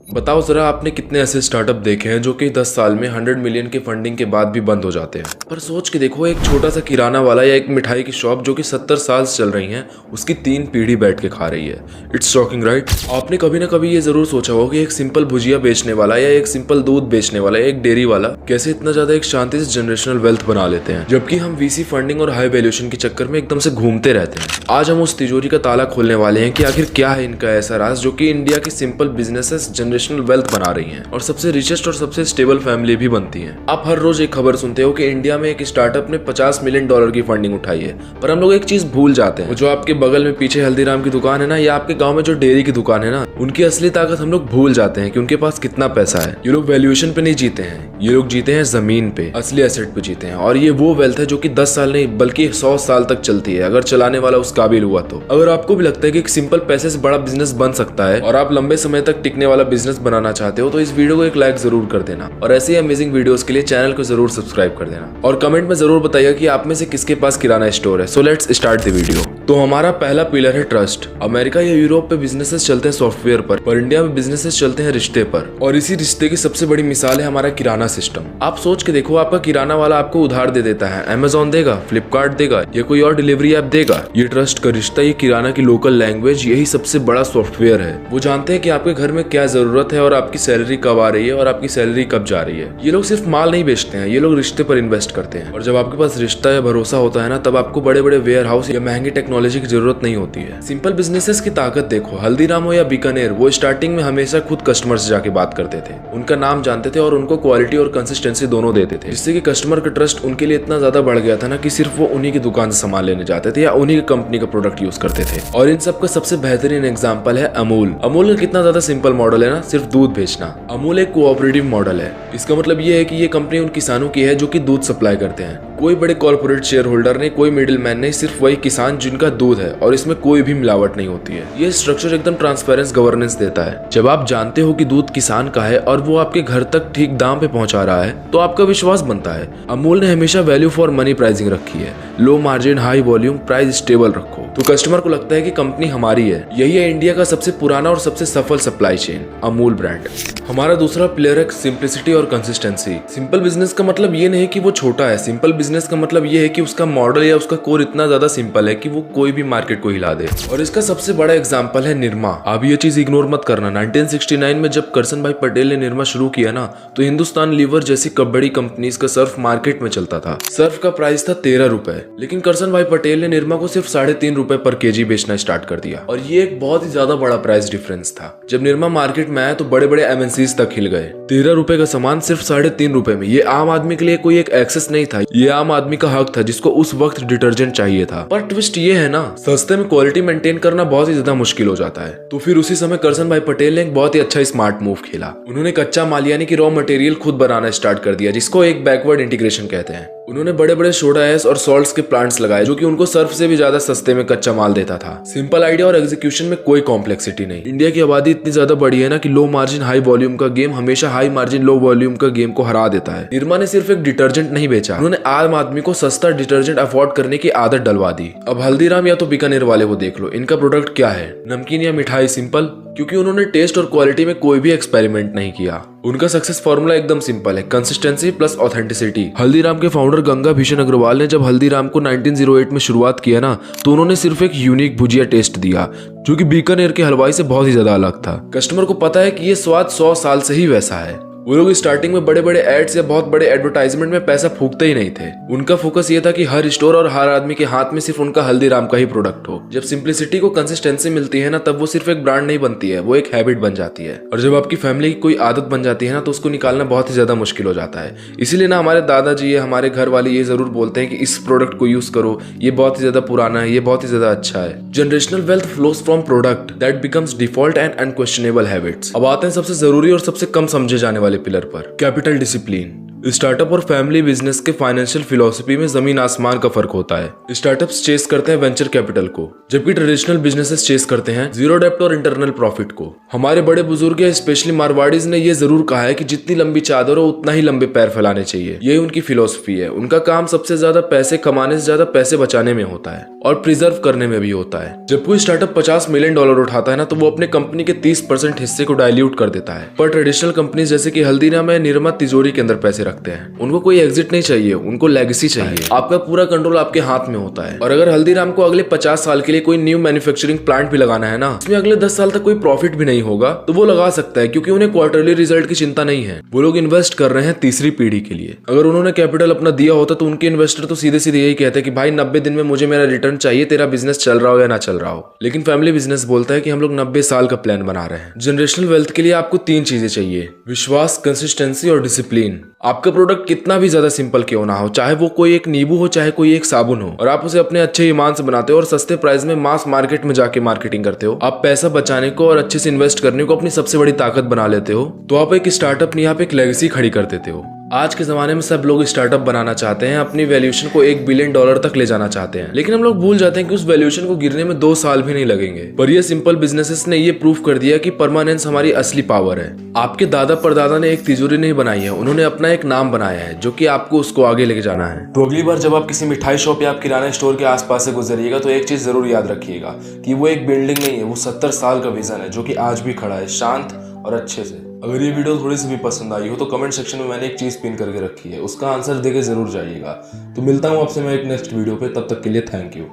बताओ जरा आपने कितने ऐसे स्टार्टअप देखे हैं जो कि 10 साल में 100 मिलियन के फंडिंग के बाद भी बंद हो जाते हैं। पर सोच के देखो, एक छोटा सा किराना वाला या एक मिठाई की शॉप जो कि 70 साल से चल रही है, उसकी 3 पीढ़ी बैठ के खा रही है। It's shocking right. आपने कभी ना कभी ये जरूर सोचा होगा कि एक सिंपल भुजिया बेचने वाला या एक सिंपल दूध बेचने वाला या एक डेयरी वाला कैसे इतना ज्यादा एक शांति से जनरेशनल वेल्थ बना लेते हैं, जबकि हम वीसी फंडिंग और हाई वैल्यूएशन के चक्कर में एकदम से घूमते रहते हैं। आज हम उस तिजोरी का ताला खोलने वाले हैं कि आखिर क्या है इनका ऐसा राज जो कि इंडिया की सिंपल बिजनेसेस जनरेशनल वेल्थ बना रही हैं और सबसे रिचेस्ट और सबसे स्टेबल फैमिली भी बनती हैं। आप हर रोज एक खबर सुनते हो कि इंडिया में एक स्टार्टअप ने $50 मिलियन की फंडिंग उठाई है, पर हम लोग एक चीज भूल जाते हैं, जो आपके बगल में पीछे हल्दीराम की दुकान है ना, या आपके गांव में जो डेयरी की दुकान है ना, उनकी असली ताकत हम लोग भूल जाते हैं कि उनके पास कितना पैसा है। ये लोग वैल्यूएशन पे नहीं जीते हैं, ये लोग जीते हैं जमीन पे, असली एसेट पे जीते हैं। और ये वो वेल्थ है जो कि 10 साल नहीं बल्कि 100 साल तक चलती है, अगर चलाने वाला उस काबिल हुआ तो। अगर आपको भी लगता है कि एक सिंपल पैसे से बड़ा बिजनेस बन सकता है और आप लंबे समय तक टिकने वाला बिजनेस बनाना चाहते हो, तो इस वीडियो को एक लाइक जरूर कर देना और ऐसे ही अमेजिंग वीडियोस के लिए चैनल को जरूर सब्सक्राइब कर देना और कमेंट में जरूर बताइए कि आप में से किसके पास किराना स्टोर है। So let's start the video. तो हमारा पहला पिलर है ट्रस्ट। अमेरिका या यूरोप पे बिजनेसेस चलते हैं सॉफ्टवेयर पर इंडिया में बिजनेसेस चलते हैं रिश्ते पर, और इसी रिश्ते की सबसे बड़ी मिसाल है हमारा किराना सिस्टम। आप सोच के देखो, आपका किराना वाला आपको उधार दे देता है, अमेजोन देगा, फ्लिपकार्ट देगा या कोई और डिलीवरी ऐप देगा। ये ट्रस्ट का रिश्ता, ये किराना की लोकल लैंग्वेज, यही सबसे बड़ा सॉफ्टवेयर है। वो जानते हैं कि आपके घर में क्या जरूरत है और आपकी सैलरी कब आ रही है और आपकी सैलरी कब जा रही है। ये लोग सिर्फ माल नहीं बेचते हैं, ये लोग रिश्ते पर इन्वेस्ट करते हैं। और जब आपके पास रिश्ता या भरोसा होता है ना, तब आपको बड़े बड़े वेयर हाउस या महंगी टेक्नोलॉजी की जरूरत नहीं होती है। सिंपल बिजनेसेस की ताकत देखो, हल्दीराम हो या बीकानेर, वो स्टार्टिंग में हमेशा खुद कस्टमर से जाके बात करते थे, उनका नाम जानते थे और उनको क्वालिटी और कंसिस्टेंसी दोनों देते थे, जिससे कि कस्टमर का ट्रस्ट उनके लिए इतना ज्यादा बढ़ गया था ना कि सिर्फ वो उन्हीं की दुकान से सामान लेने जाते थे या उन्हीं की कंपनी का प्रोडक्ट यूज करते थे। और इन सब का सबसे बेहतरीन एग्जांपल है अमूल। अमूल का कितना ज्यादा सिंपल मॉडल है ना, सिर्फ दूध बेचना। अमूल एक कोऑपरेटिव मॉडल है। इसका मतलब ये है कि ये कंपनी उन किसानों की है जो कि दूध सप्लाई करते हैं। कोई बड़े कॉर्पोरेट शेयर होल्डर नहीं, कोई मिडिल मैन नहीं, सिर्फ वही किसान जिनका दूध है, और इसमें कोई भी मिलावट नहीं होती है। ये स्ट्रक्चर एकदम ट्रांसपेरेंस गवर्नेंस देता है। जब आप जानते हो कि दूध किसान का है और वो आपके घर तक ठीक दाम पे पहुंचा रहा है, तो आपका विश्वास बनता है। अमूल ने हमेशा वैल्यू फॉर मनी प्राइसिंग रखी है, low margin high volume, price stable रखो, तो कस्टमर को लगता है कि कंपनी हमारी है। यही है इंडिया का सबसे पुराना और सबसे सफल सप्लाई चेन, अमूल ब्रांड। हमारा दूसरा प्लेयर है सिंप्लिसिटी और कंसिस्टेंसी। सिंपल बिजनेस का मतलब ये नहीं कि वो छोटा है, सिंपल बिजनेस का मतलब ये है कि उसका मॉडल या उसका कोर इतना ज्यादा सिंपल है कि वो कोई भी मार्केट को हिला दे। और इसका सबसे बड़ा एग्जांपल है निरमा। अब ये चीज इग्नोर मत करना, 1969 में जब करसन भाई पटेल ने निरमा शुरू किया ना, तो हिंदुस्तान लीवर जैसी बड़ी कंपनीज का सर्फ मार्केट में चलता था। सर्फ का प्राइस था 13 रुपए, लेकिन करसन भाई पटेल ने निरमा को सिर्फ 3.5 रुपए पर केजी बेचना स्टार्ट कर दिया। और ये एक बहुत ही ज्यादा बड़ा प्राइस डिफरेंस था। जब निरमा मार्केट में आया तो बड़े बड़े एमएनसीज तक हिल गए। 13 रुपए का सामान सिर्फ 3.5 रुपए में। ये आम आदमी के लिए कोई एक एक्सेस नहीं था, ये आम आदमी का हक था जिसको उस वक्त डिटर्जेंट चाहिए था। पर ट्विस्ट ये है ना, सस्ते में क्वालिटी मेंटेन करना बहुत ही ज्यादा मुश्किल हो जाता है। तो फिर उसी समय करसन भाई पटेल ने एक बहुत ही अच्छा स्मार्ट मूव खेला। उन्होंने कच्चा माल यानी कि रॉ मटेरियल खुद बनाना स्टार्ट कर दिया, जिसको एक बैकवर्ड इंटीग्रेशन कहते हैं। उन्होंने बड़े बड़े सोडा एस और सॉल्ट्स के प्लांट्स लगाए जो कि उनको सर्फ से भी ज्यादा सस्ते में कच्चा माल देता था। सिंपल आइडिया और एग्जीक्यूशन में कोई कॉम्प्लेक्सिटी नहीं। इंडिया की आबादी इतनी ज्यादा बड़ी है ना कि लो मार्जिन हाई वॉल्यूम का गेम हमेशा हाई मार्जिन लो वॉल्यूम का गेम को हरा देता है। निरमा ने सिर्फ एक डिटर्जेंट नहीं बेचा, उन्होंने आम आदमी को सस्ता डिटर्जेंट अफोर्ड करने की आदत डलवा दी। अब हल्दीराम या तो बीकानेर वाले वो देख लो, इनका प्रोडक्ट क्या है, नमकीन या मिठाई? सिंपल, क्योंकि उन्होंने टेस्ट और क्वालिटी में कोई भी एक्सपेरिमेंट नहीं किया। उनका सक्सेस फॉर्मूला एकदम सिंपल है, कंसिस्टेंसी प्लस ऑथेंटिसिटी। हल्दीराम के फाउंडर गंगा भीषण अग्रवाल ने जब हल्दीराम को 1908 में शुरुआत किया ना, तो उन्होंने सिर्फ एक यूनिक भुजिया टेस्ट दिया जो कि बीकानेर के हलवाई से बहुत ही ज्यादा अलग था। कस्टमर को पता है कि ये स्वाद 100 साल से ही वैसा है। वो लोग स्टार्टिंग में बड़े बड़े एड्स या बहुत बड़े एडवर्टाइजमेंट में पैसा फूकते ही नहीं थे। उनका फोकस ये था कि हर स्टोर और हर आदमी के हाथ में सिर्फ उनका हल्दीराम का ही प्रोडक्ट हो। जब सिंप्लिसिटी को कंसिस्टेंसी मिलती है ना, तब वो सिर्फ एक ब्रांड नहीं बनती है, वो एक हैबिट बन जाती है। और जब आपकी फैमिली की कोई आदत बन जाती है ना, तो उसको निकालना बहुत ही ज्यादा मुश्किल हो जाता है। इसीलिए ना हमारे दादाजी या हमारे घर वाले ये जरूर बोलते हैं कि इस प्रोडक्ट को यूज करो, ये बहुत ही ज्यादा पुराना है, ये बहुत ही ज्यादा अच्छा है। Generational wealth flows from product that becomes default and unquestionable habits. अब आते हैं सबसे जरूरी और सबसे कम समझे जाने वाले पिलर पर, कैपिटल डिसिप्लिन। स्टार्टअप और फैमिली बिजनेस के फाइनेंशियल फिलॉसफी में जमीन आसमान का फर्क होता है। स्टार्टअप्स चेस करते हैं वेंचर कैपिटल को, जबकि ट्रेडिशनल बिजनेसेस चेस करते हैं जीरो डेप्ट और इंटरनल प्रॉफिट को। हमारे बड़े बुजुर्ग या स्पेशली मारवाड़ीज ने ये जरूर कहा है कि जितनी लंबी चादर हो उतना ही लंबे पैर फैलाने चाहिए। ये उनकी फिलॉसफी है। उनका काम सबसे ज्यादा पैसे कमाने से ज्यादा पैसे बचाने में होता है। और प्रिजर्व करने में भी होता है। जब कोई स्टार्टअप $50 मिलियन उठाता है ना, तो वो अपने कंपनी के 30% हिस्से को डाइल्यूट कर देता है। पर ट्रेडिशनल कंपनीज जैसे कि हल्दीराम या निरमा तिजोरी के अंदर पैसे रखते हैं। उनको कोई एग्जिट नहीं चाहिए, उनको लेगेसी चाहिए। आपका पूरा कंट्रोल आपके हाथ में होता है। और अगर हल्दीराम को अगले 50 साल के लिए कोई न्यू मैन्युफैक्चरिंग प्लांट भी लगाना है ना, इसमें अगले 10 साल तक कोई प्रॉफिट भी नहीं होगा, तो वो लगा सकता है, क्योंकि उन्हें क्वार्टरली रिजल्ट की चिंता नहीं है। वो लोग इन्वेस्ट कर रहे हैं तीसरी पीढ़ी के लिए। अगर उन्होंने कैपिटल अपना दिया होता तो उनके इन्वेस्टर तो सीधे सीधे यही कहते हैं कि भाई 90 दिन में मुझे मेरा रिटर्न चाहिए, तेरा बिजनेस चल रहा हो या ना चल रहा हो। लेकिन फैमिली बिजनेस बोलता है कि हम लोग 90 साल का प्लान बना रहे हैं। जनरेशनल वेल्थ के लिए आपको 3 चीजें चाहिए: विश्वास, कंसिस्टेंसी और डिसिप्लिन। आपका प्रोडक्ट कितना भी ज्यादा सिंपल क्यों ना हो, चाहे वो कोई एक नींबू हो, चाहे कोई एक साबुन हो, और आप उसे अपने अच्छे ईमान से बनाते हो और सस्ते प्राइस में मास मार्केट में जाके मार्केटिंग करते हो, आप पैसा बचाने को और अच्छे से इन्वेस्ट करने को अपनी सबसे बड़ी ताकत बना लेते हो, तो आप एक स्टार्टअप नहीं, आप एक लेगेसी खड़ी कर देते हो। आज के जमाने में सब लोग स्टार्टअप बनाना चाहते हैं, अपनी वैल्यूएशन को $1 बिलियन तक ले जाना चाहते हैं, लेकिन हम लोग भूल जाते हैं कि उस वैल्यूएशन को गिरने में 2 साल भी नहीं लगेंगे। पर ये सिंपल बिजनेसेस ने ये प्रूव कर दिया कि परमानेंस हमारी असली पावर है। आपके दादा परदादा ने एक तिजोरी नहीं बनाई है, उन्होंने अपना एक नाम बनाया है, जो कि आपको उसको आगे लेके जाना है। तो अगली बार जब आप किसी मिठाई शॉप या आप किराना स्टोर के आसपास से गुजरिएगा, तो एक चीज जरूर याद रखिएगा कि वो एक बिल्डिंग नहीं है, वो 70 साल का विजन है, जो कि आज भी खड़ा है, शांत और अच्छे से। अगर ये वीडियो थोड़ी सी भी पसंद आई हो तो कमेंट सेक्शन में मैंने एक चीज पिन करके रखी है, उसका आंसर देके जरूर जाइएगा। तो मिलता हूँ आपसे मैं एक नेक्स्ट वीडियो पे, तब तक के लिए थैंक यू।